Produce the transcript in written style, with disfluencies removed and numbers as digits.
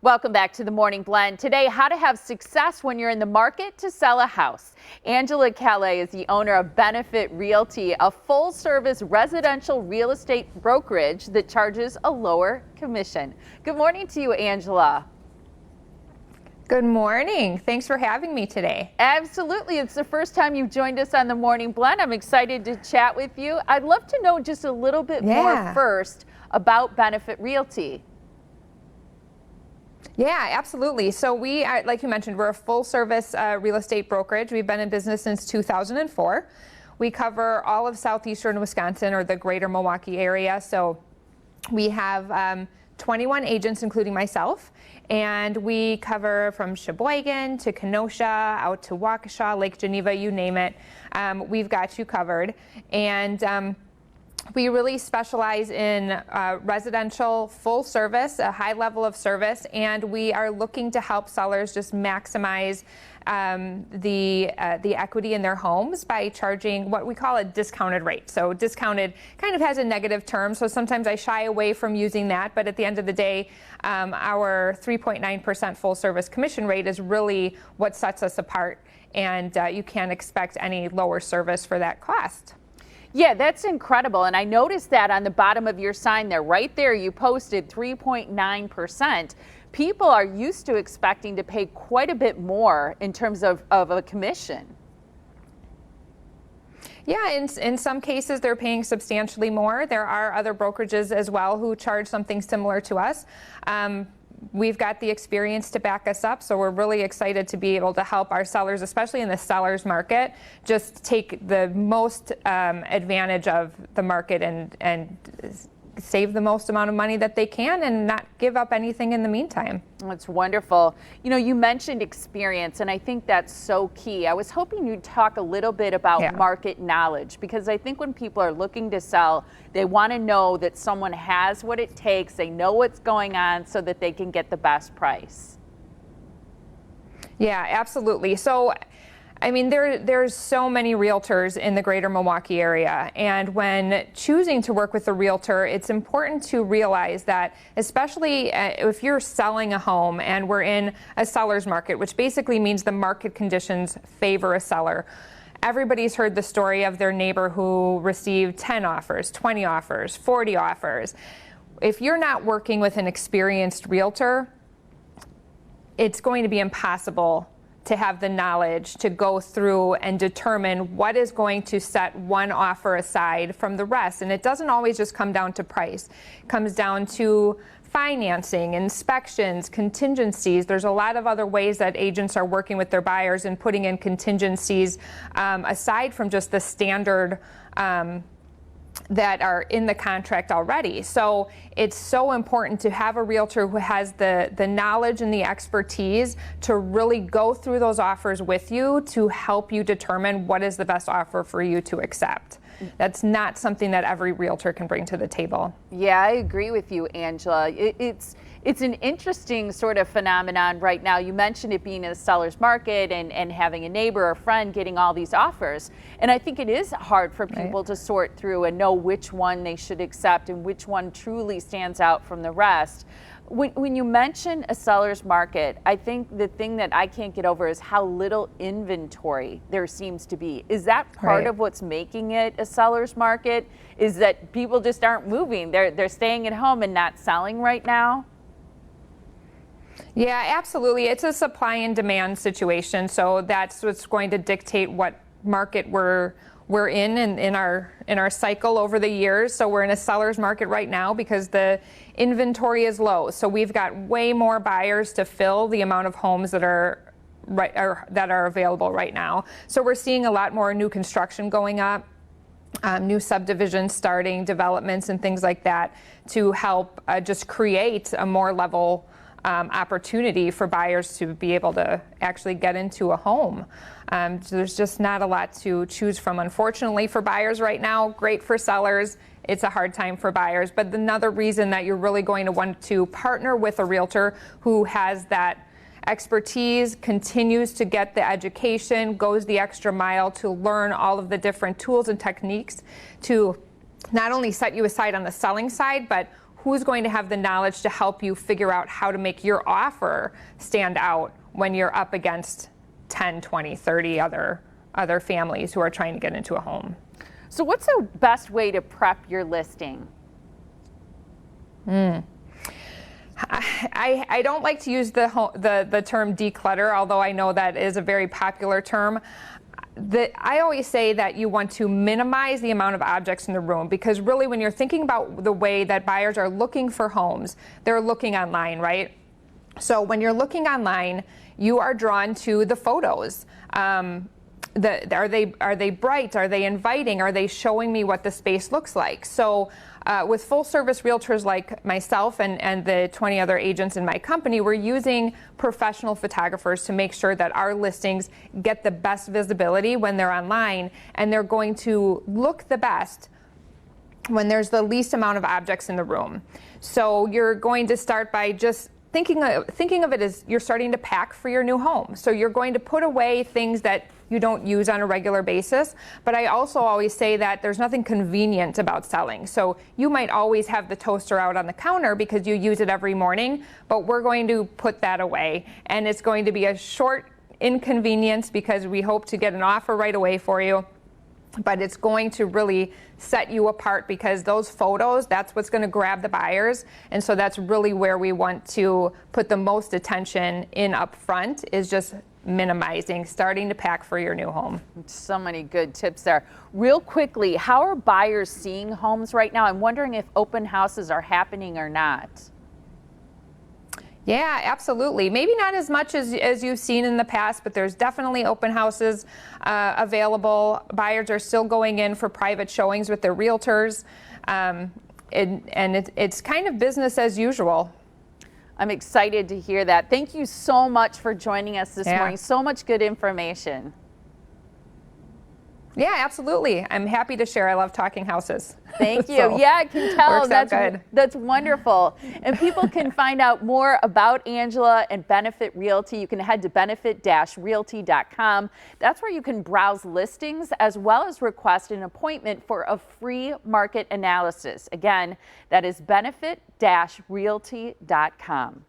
Welcome back to the Morning Blend. Today, how to have success when you're in the market to sell a house. Angela Calais is the owner of Benefit Realty, a full-service residential real estate brokerage that charges a lower commission. Good morning to you, Angela. Good morning. Thanks for having me today. Absolutely. It's the first time you've joined us on the Morning Blend. I'm excited to chat with you. I'd love to know just a little bit more first about Benefit Realty. Yeah, absolutely. So we, like you mentioned, we're a full-service real estate brokerage. We've been in business since 2004. We cover all of southeastern Wisconsin, or the greater Milwaukee area. So we have 21 agents, including myself, and we cover from Sheboygan to Kenosha, out to Waukesha, Lake Geneva, you name it. We've got you covered. And we really specialize in residential full service, a high level of service, and we are looking to help sellers just maximize the equity in their homes by charging what we call a discounted rate. So discounted kind of has a negative term, so sometimes I shy away from using that, but at the end of the day, our 3.9% full service commission rate is really what sets us apart, and you can't expect any lower service for that cost. Yeah, that's incredible. And I noticed that on the bottom of your sign there, right there, you posted 3.9%. People are used to expecting to pay quite a bit more in terms of a commission. Yeah, in some cases they're paying substantially more. There are other brokerages as well who charge something similar to us. We've got the experience to back us up, so we're really excited to be able to help our sellers, especially in the seller's market, just take the most advantage of the market and save the most amount of money that they can and not give up anything in the meantime. That's wonderful. You know, you mentioned experience, and I think that's so key. I was hoping you'd talk a little bit about market knowledge, because I think when people are looking to sell, they want to know that someone has what it takes, they know what's going on, so that they can get the best price. Yeah, absolutely. So I mean, there's so many realtors in the greater Milwaukee area, and when choosing to work with a realtor, it's important to realize that, especially if you're selling a home and we're in a seller's market, which basically means the market conditions favor a seller. Everybody's heard the story of their neighbor who received 10 offers, 20 offers, 40 offers. If you're not working with an experienced realtor, it's going to be impossible to have the knowledge to go through and determine what is going to set one offer aside from the rest. And it doesn't always just come down to price. It comes down to financing, inspections, contingencies. There's a lot of other ways that agents are working with their buyers and putting in contingencies aside from just the standard that are in the contract already. So it's so important to have a realtor who has the knowledge and the expertise to really go through those offers with you to help you determine what is the best offer for you to accept. That's not something that every realtor can bring to the table. Yeah, I agree with you, Angela. It's an interesting sort of phenomenon right now. You mentioned it being in a seller's market and having a neighbor or friend getting all these offers. And I think it is hard for people to sort through and know which one they should accept and which one truly stands out from the rest. When you mention a seller's market, I think the thing that I can't get over is how little inventory there seems to be. Is that part of what's making it a seller's market? Is that people just aren't moving? They're staying at home and not selling right now? Yeah, absolutely. It's a supply and demand situation, so that's what's going to dictate what market we're in our cycle over the years. So we're in a seller's market right now because the inventory is low. So we've got way more buyers to fill the amount of homes that are available right now. So we're seeing a lot more new construction going up, new subdivisions starting, developments and things like that to help just create a more level opportunity for buyers to be able to actually get into a home. So there's just not a lot to choose from, unfortunately, for buyers right now. Great for sellers. It's a hard time for buyers. But another reason that you're really going to want to partner with a realtor who has that expertise, continues to get the education, goes the extra mile to learn all of the different tools and techniques to not only set you aside on the selling side, but who's going to have the knowledge to help you figure out how to make your offer stand out when you're up against 10, 20, 30 other families who are trying to get into a home. So what's the best way to prep your listing? I don't like to use the term declutter, although I know that is a very popular term. I always say that you want to minimize the amount of objects in the room, because really when you're thinking about the way that buyers are looking for homes, they're looking online, right? So when you're looking online, you are drawn to the photos. Are they bright? Are they inviting? Are they showing me what the space looks like? So with full service realtors like myself and the 20 other agents in my company, we're using professional photographers to make sure that our listings get the best visibility when they're online, and they're going to look the best when there's the least amount of objects in the room. So you're going to start by just thinking of it as you're starting to pack for your new home. So you're going to put away things that you don't use on a regular basis. But I also always say that there's nothing convenient about selling. So you might always have the toaster out on the counter because you use it every morning, but we're going to put that away. And it's going to be a short inconvenience because we hope to get an offer right away for you. But it's going to really set you apart, because those photos, that's what's going to grab the buyers. And so that's really where we want to put the most attention in up front, is just minimizing, starting to pack for your new home. So many good tips there. Real quickly, how are buyers seeing homes right now? I'm wondering if open houses are happening or not. Yeah, absolutely. Maybe not as much as you've seen in the past, but there's definitely open houses available. Buyers are still going in for private showings with their realtors, and it's kind of business as usual. I'm excited to hear that. Thank you so much for joining us this morning. So much good information. Yeah, absolutely. I'm happy to share. I love talking houses. Thank you. So, yeah, I can tell. That's wonderful. And people can find out more about Angela and Benefit Realty. You can head to benefit-realty.com. That's where you can browse listings as well as request an appointment for a free market analysis. Again, that is benefit-realty.com.